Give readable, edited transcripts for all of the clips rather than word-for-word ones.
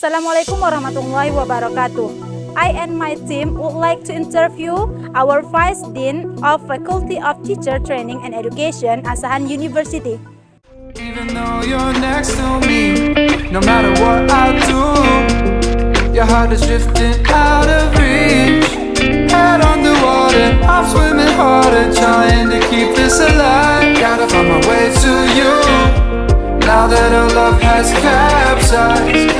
Assalamualaikum warahmatullahi wabarakatuh. I and my team would like to interview our Vice Dean of Faculty of Teacher Training and Education, Asahan University. Even though you're next to me, no matter what I do, your heart is drifting out of reach. Head underwater, I'm swimming harder, trying to keep this alive. Gotta find my way to you, now that our love has capsized.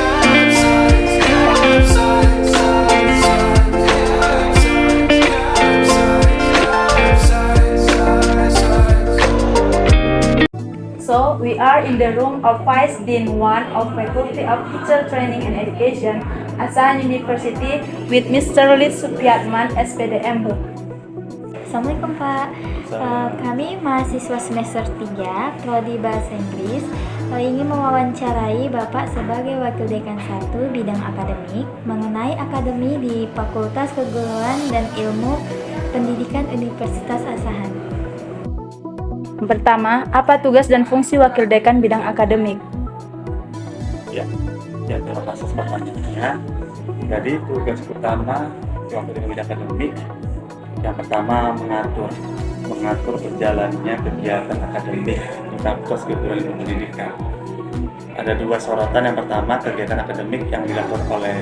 So, we are in the room of Vice Dean 1 of Faculty of Teacher Training and Education, Asahan University with Mr. Lid Supiatman, SPDM. Assalamualaikum Pak. Kami mahasiswa semester 3 Prodi Bahasa Inggris ingin mewawancarai Bapak sebagai Wakil Dekan 1 bidang akademik mengenai akademi di Fakultas Keguruan dan Ilmu Pendidikan Universitas Asahan. Pertama, apa tugas dan fungsi Wakil Dekan bidang akademik? Ya, terima kasih pertanyaannya. Jadi tugas utama Wakil Dekan bidang akademik yang pertama mengatur berjalannya kegiatan akademik di Fakultas Keguruan Ilmu Pendidikan. Ada dua sorotan. Yang pertama, kegiatan akademik yang dilakukan oleh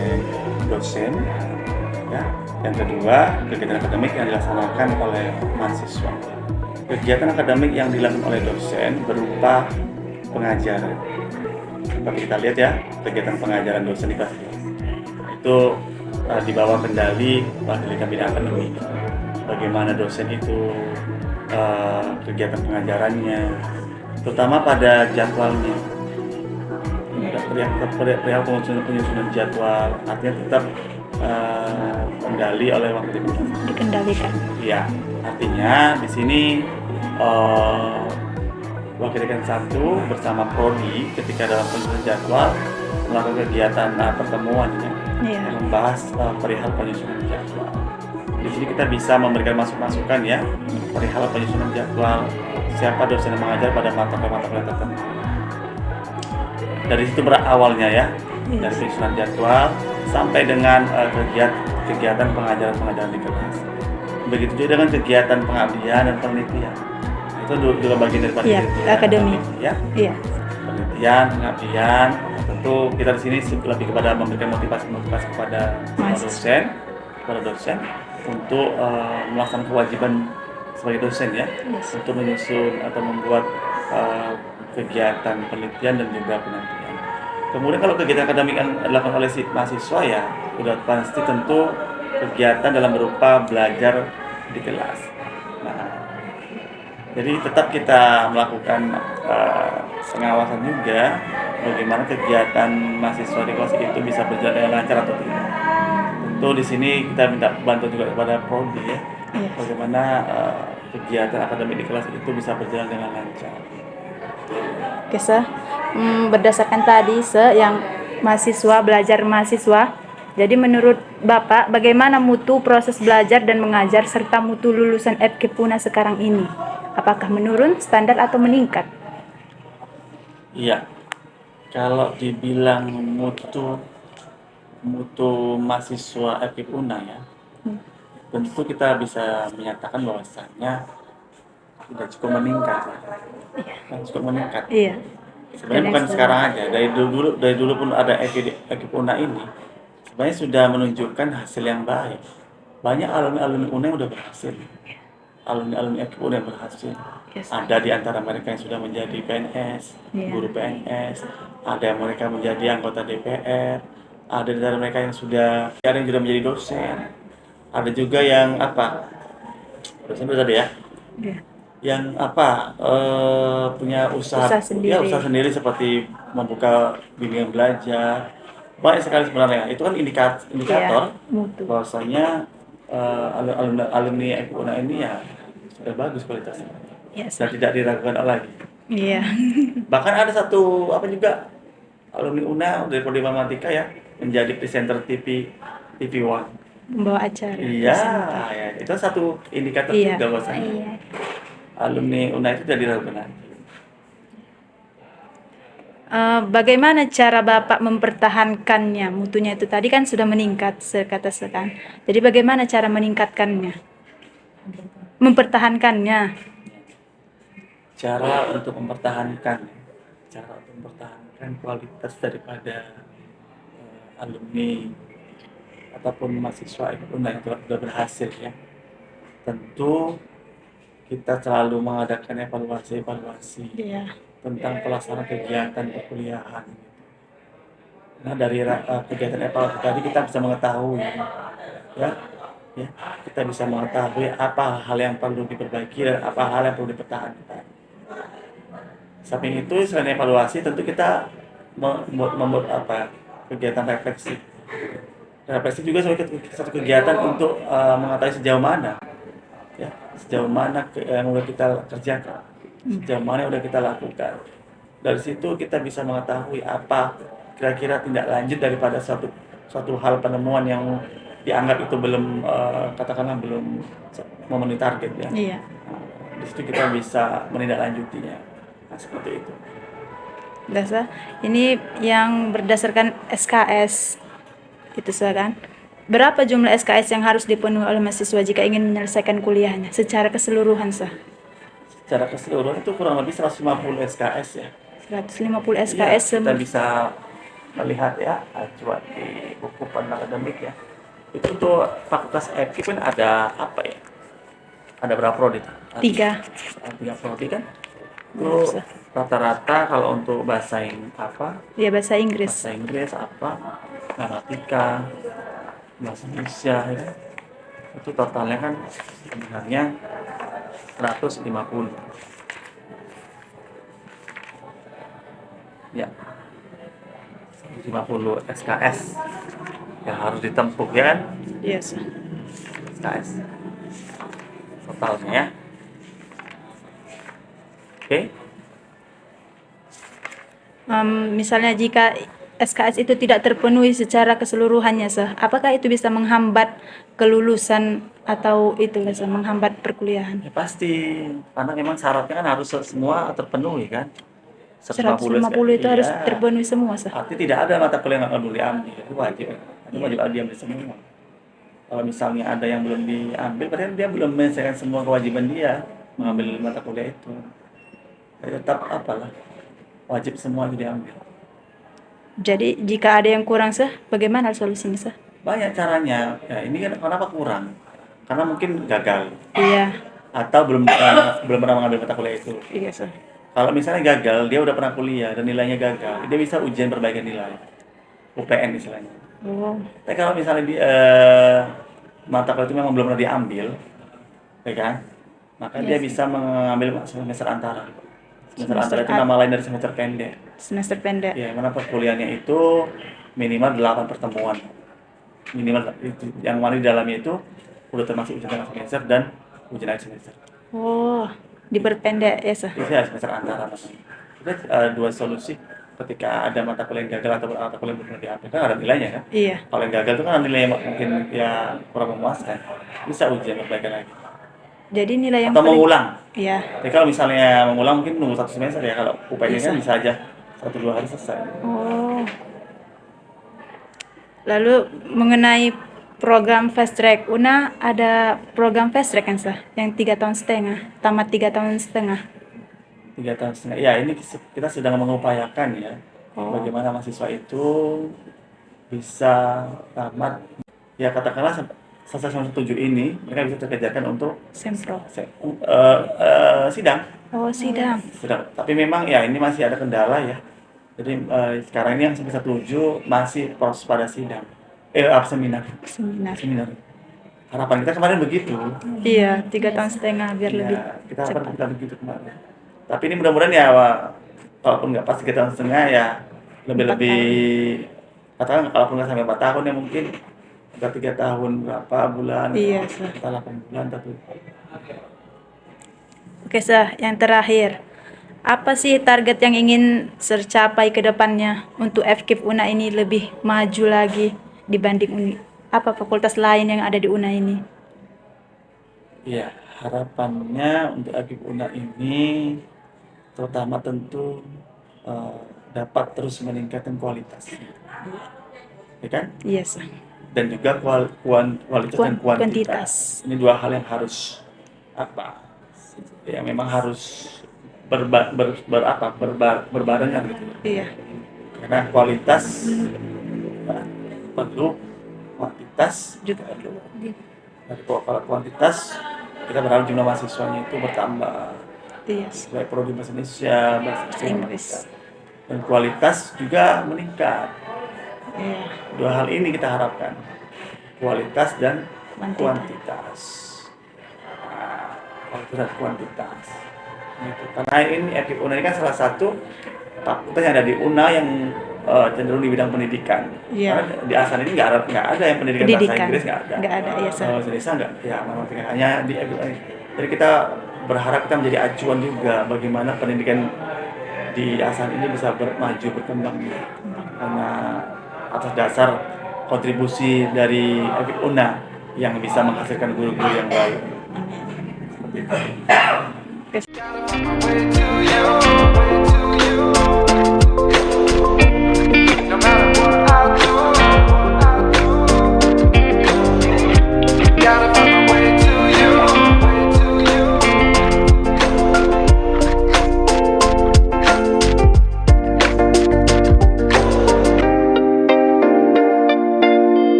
dosen, ya. Yang kedua, kegiatan akademik yang dilaksanakan oleh mahasiswa. Kegiatan akademik yang dilakukan oleh dosen berupa pengajaran. Seperti kita lihat ya, kegiatan pengajaran dosen di kelas itu di bawah kendali Wakil Dekan bidang akademik. Bagaimana dosen itu kegiatan pengajarannya, terutama pada jadwalnya. Perihal penyusunan jadwal, artinya tetap kendali oleh Wakil Dekan. Dikendalikan. Iya, artinya di sini Wakil Dekan 1 bersama Prodi ketika dalam penyusunan jadwal melakukan kegiatan pertemuan yang membahas perihal penyusunan jadwal. Di sini kita bisa memberikan masukan ya perihal penyusunan jadwal, siapa dosen yang mengajar pada mata kuliah tertentu. Dari situ berawalnya ya, dari penyusunan jadwal sampai dengan kegiatan pengajaran di kelas. Begitu juga dengan kegiatan pengabdian dan penelitian. Itu juga bagian daripada akademik. Ya. Iya. Penelitian, pengabdian, tentu kita di sini lebih kepada memberikan motivasi kepada dosen untuk melaksanakan kewajiban sebagai dosen ya, untuk menyusun atau membuat kegiatan penelitian dan juga penelitian. Kemudian kalau kegiatan akademik yang dilakukan oleh si mahasiswa ya, sudah pasti tentu kegiatan dalam berupa belajar di kelas. Nah, jadi tetap kita melakukan pengawasan juga bagaimana kegiatan mahasiswa di kelas itu bisa berjalan dengan lancar atau tidak. Tentu di sini kita minta bantu juga kepada Prodi ya, bagaimana kegiatan akademik di kelas itu bisa berjalan dengan lancar. Oke, berdasarkan tadi yang belajar mahasiswa, jadi menurut Bapak bagaimana mutu proses belajar dan mengajar serta mutu lulusan FKIP-UNA sekarang ini? Apakah menurun, standar atau meningkat? Iya, kalau dibilang mutu mahasiswa FKIP-UNA ya, tentu kita bisa menyatakan bahwasannya tidak cukup meningkat. Iya. Sebenarnya bukan sekarang aja, dari dulu pun ada FKIP-UNA ini sebenarnya sudah menunjukkan hasil yang baik. Banyak alumni UNA yang sudah berhasil. Alumni FKIP-UNA yang berhasil. Ada di antara mereka yang sudah menjadi PNS, guru PNS, ada yang mereka menjadi anggota DPR, ada di antara mereka yang sudah menjadi dosen. Ada juga yang dosen itu tadi ya. Yang punya usaha sendiri seperti membuka bimbingan belajar. Banyak sekali sebenarnya. Itu kan indikator bahwasanya alumni FKIP-UNA ini ya sudah bagus kualitasnya. Dan tidak diragukan lagi. Iya. Bahkan ada satu alumni UNA dari Prodi Matematika ya menjadi presenter TV One. Membawa acara. Iya, ya. Itu satu indikator juga bahwasanya alumni UNA itu tidak diragukan lagi. Bagaimana cara Bapak mempertahankannya? Mutunya itu tadi kan sudah meningkat, kata sekan. Jadi bagaimana cara meningkatkannya? Mempertahankannya. Cara untuk mempertahankan kualitas daripada alumni ataupun mahasiswa yang sudah berhasil ya. Tentu kita selalu mengadakan evaluasi Iya. tentang pelaksanaan kegiatan perkuliahan. Nah, dari kegiatan evaluasi tadi kita bisa mengetahui ya, kita bisa mengetahui apa hal yang perlu diperbaiki dan apa hal yang perlu dipertahankan. Samping itu, selain evaluasi, tentu kita membuat kegiatan refleksi. Refleksi juga satu kegiatan untuk mengetahui sejauh mana yang sudah kita kerjakan, sejauh mana yang sudah kita lakukan. Dari situ kita bisa mengetahui apa kira-kira tindak lanjut daripada suatu hal penemuan yang dianggap itu belum katakanlah belum memenuhi target ya. Iya. Di situ kita bisa menindaklanjutinya. Nah, seperti itu. Ini yang berdasarkan SKS itu kan. Berapa jumlah SKS yang harus dipenuhi oleh mahasiswa jika ingin menyelesaikan kuliahnya secara keseluruhan sah? Secara keseluruhan itu kurang lebih 150 SKS ya. 150 SKS. Ya, kita bisa melihat ya, acuan di buku panduan akademik ya. Itu tuh fakultas FKIP kan ada apa ya? Ada berapa prodi? 3 prodi kan? Itu rata-rata kalau untuk bahasa ya, bahasa Inggris gramatika, bahasa Indonesia ya. Itu totalnya kan sebenarnya 150 ya, 150 SKS yang harus ditempuh ya kan. yes. SKS totalnya ya. Oke. Misalnya jika SKS itu tidak terpenuhi secara keseluruhannya sah, apakah itu bisa menghambat kelulusan atau itu sah, menghambat perkuliahan? Ya pasti, karena memang syaratnya kan harus semua terpenuhi kan. 150 itu harus terpenuhi semua sah. Artinya tidak ada mata kuliah yang nggak perlu diambil, itu wajib. Itu wajib diambil semua. Kalau misalnya ada yang belum diambil, berarti dia belum menyelesaikan semua kewajiban dia mengambil mata kuliah itu. Ya, tetap wajib semua itu diambil. Jadi jika ada yang kurang sah, bagaimana solusinya sah? Banyak caranya. Ya, ini kan kenapa kurang? Karena mungkin gagal. Iya. Atau belum pernah mengambil mata kuliah itu. Iya sah. Kalau misalnya gagal, dia udah pernah kuliah dan nilainya gagal, dia bisa ujian perbaikan nilai, UPN istilahnya. Oh. Tapi kalau misalnya mata kuliah itu memang belum pernah diambil, ya kan? Maka dia bisa mengambil semester antara. Semester antara itu nama lain dari semester pendek. Semester pendek. Ya, mana perkuliahannya itu minimal 8 pertemuan. Minimal itu, yang mana di dalamnya itu udah termasuk ujian tengah semester dan ujian akhir semester. Oh, diperpendek ya sah. Itu ya semester antara namanya. Itu dua solusi ketika ada mata kuliah yang gagal atau mata kuliah yang belum pernah diambil, kan ada nilainya kan? Iya. Kalau yang gagal itu kan nilainya mungkin ya kurang memuaskan, bisa ujian perbaikan lagi. Jadi nilai yang atau mengulang. Iya. Jadi kalau misalnya mengulang mungkin nunggu 1 semester ya, kalau UPN kan bisa aja 1-2 hari selesai. Oh. Lalu mengenai program fast track, Una ada program fast track kan sah? Yang 3,5 tahun, tamat 3,5 tahun. 3 tahun setengah. Ya, ini kita sedang mengupayakan ya. Oh. Bagaimana mahasiswa itu bisa tamat, ya katakanlah selesai semester 7 ini, mereka bisa terkejarkan untuk Sempro. sidang. Oh, sidang. Tapi memang ya ini masih ada kendala ya. Jadi sekarang ini yang semester 7 masih proses pada sidang. Seminar. Harapan kita kemarin begitu. Iya, 3,5 tahun biar Ya, lebih kita harapan cepat. kita begitu kemarin. Tapi ini mudah-mudahan ya, walaupun nggak pas 3,5 tahun ya, lebih katakan kalaupun nggak sampai 4 tahun ya mungkin udah 3 tahun berapa bulan, Iya, sah. kita 8 bulan tapi. Oke sah, yang terakhir. Apa sih target yang ingin tercapai ke depannya untuk FKIP UNA ini lebih maju lagi dibanding UNI? Apa fakultas lain yang ada di UNA ini? Ya, harapannya untuk FKIP UNA ini terutama tentu dapat terus meningkatkan kualitas, ya kan? Yes. Dan juga kualitas dan kuantitas. Kuantitas. Ini dua hal yang harus ya memang harus berbarengan gitu. Iya. Karena kualitas perlu, kuantitas Juga perlu. Dari kalau kuantitas kita berharap jumlah mahasiswanya itu bertambah, Yes. baik prodi bahasa Indonesia, bahasa Inggris. dan kualitas juga meningkat. Iya. Dua hal ini kita harapkan, kualitas dan Kuantitas. kuantitas. Nah, kualitas dan kuantitas. Gitu. Karena ini FKIP UNA ini kan salah satu fakultas yang ada di UNA yang cenderung di bidang pendidikan. Iya. Karena di ASAN ini nggak ada yang pendidikan bahasa Inggris, nggak ada. Nggak ada, iya, Sir. Bahasa Indonesia nggak, ya memang hanya di FKIP UNA. Jadi kita berharap kita menjadi acuan juga bagaimana pendidikan di ASAN ini bisa maju berkembang karena atas dasar kontribusi dari FKIP UNA yang bisa menghasilkan guru-guru yang baik. Seperti itu. Way to you, no matter what I do, gotta find my way to you,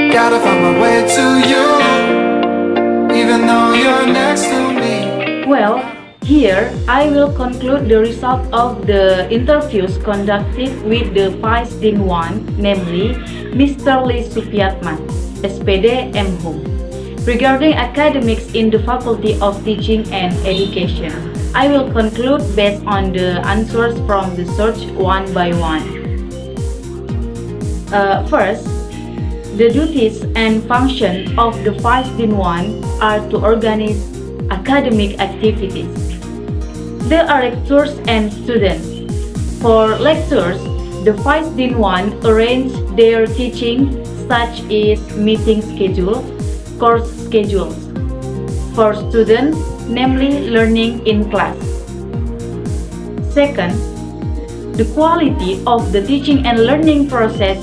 gotta find my way to you, even though you're next to me. Well, here I will conclude the result of the interviews conducted with the Vice Dean 1, namely Mr. Lee Supiatman, SPD M. Hum. Regarding academics in the Faculty of Teaching and Education, I will conclude based on the answers from the search one by one. First, the duties and function of the Vice Dean 1 are to organize academic activities. There are lectures and students. For lectures, the Vice Dean 1 arrange their teaching such as meeting schedule, course schedules. For students, namely learning in class. Second, the quality of the teaching and learning process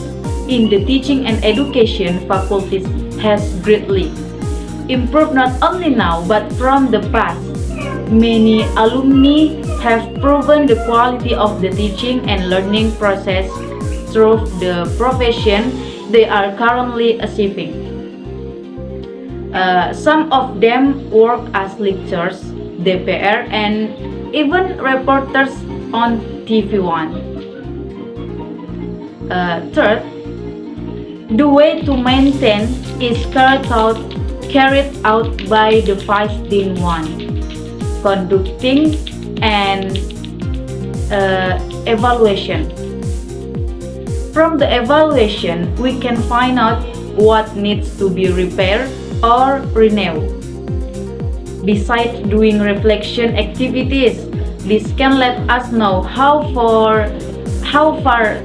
in the teaching and education faculties has greatly improved not only now but from the past. Many alumni have proven the quality of the teaching and learning process through the profession they are currently achieving. Some of them work as lecturers, DPR, and even reporters on TV1. Third, the way to maintain is carried out by the Vice Dean 1, conducting an evaluation. From the evaluation, we can find out what needs to be repaired or renewed. Besides doing reflection activities, this can let us know how far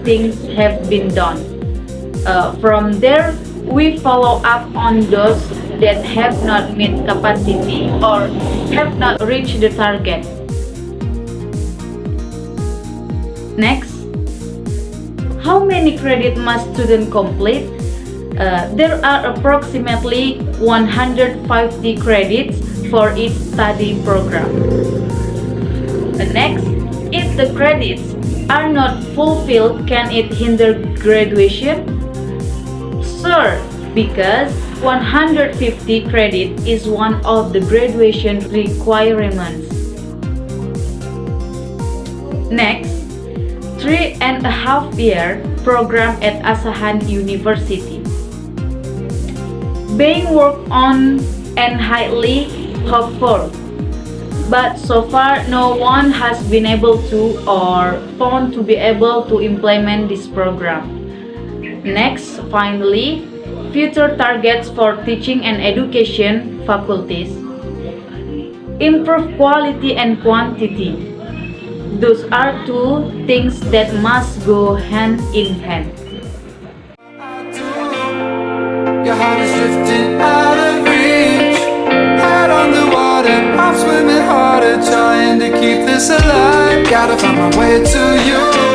things have been done. From there, we follow up on those that have not met capacity or have not reached the target. Next, how many credits must student complete? There are approximately 150 credits for each study program. Next, if the credits are not fulfilled, can it hinder graduation? Sure, because 150 credit is one of the graduation requirements. Next, 3.5-year program at Asahan University. Being worked on and highly hopeful, but so far no one has been able to or found to be able to implement this program. Next, finally, future targets for teaching and education faculties. Improve quality and quantity. Those are two things that must go hand in hand. Your heart is drifting out of reach, head on the water, I'm swimming harder, trying to keep this this alive. Gotta find my way to you.